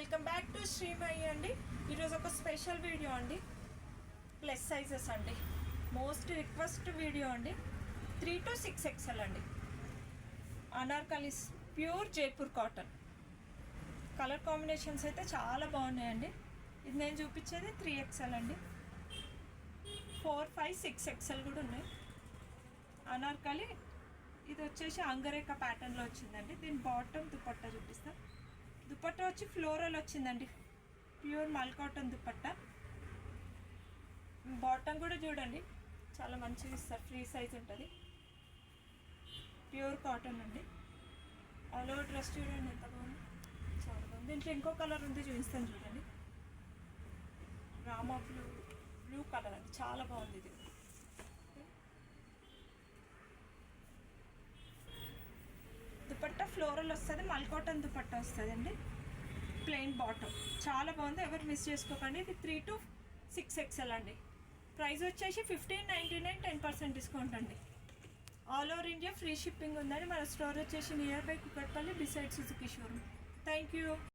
Welcome back to Srimayya అండి. ఈరోజు ఒక స్పెషల్ వీడియో అండి, ప్లస్ సైజెస్ అండి. మోస్ట్ రిక్వెస్ట్ వీడియో అండి. 3 to 6 XL అండి. Anarkalis pure Jaipur cotton. Colour combinations అయితే చాలా బాగున్నాయండి. ఇది నేను చూపించేది 3 XL అండి. 4, 5, 6 XL కూడా ఉన్నాయి. అనార్కలి ఇది వచ్చేసి అంగరేఖ ప్యాటర్న్లో వచ్చిందండి. దీని బాటమ్ దుపట్టా చూపిస్తా. దుపట్టా వచ్చి ఫ్లోరల్ వచ్చిందండి, ప్యూర్ మల్ కాటన్ దుపట్టా. బాటమ్ కూడా చూడండి చాలా మంచిగా ఇస్తారు, ఫ్రీ సైజ్ ఉంటుంది, ప్యూర్ కాటన్ అండి. ఆల్ ఓవర్ డ్రెస్ చూడండి ఎంత బాగుంది, చాలా బాగుంది. దీంట్లో ఇంకో కలర్ ఉంది, చూపిస్తాను చూడండి. రామా బ్లూ కలర్ అండి, చాలా బాగుంది ఇది. దుపట్టా ఫ్లోరల్ వస్తుంది, మల్ కాటన్ దుపట్టా వస్తుంది అండి. ప్లెయిన్ బాటమ్ చాలా బాగుంది, ఎవరు మిస్ చేసుకోకండి. ఇది 3 to 6 XL అండి. ప్రైస్ వచ్చేసి 1599, 10% డిస్కౌంట్ అండి. All over India free shipping ఉందండి. మన స్టోర్ వచ్చేసి near by Kukatpally, beside Suzuki showroom. Thank you.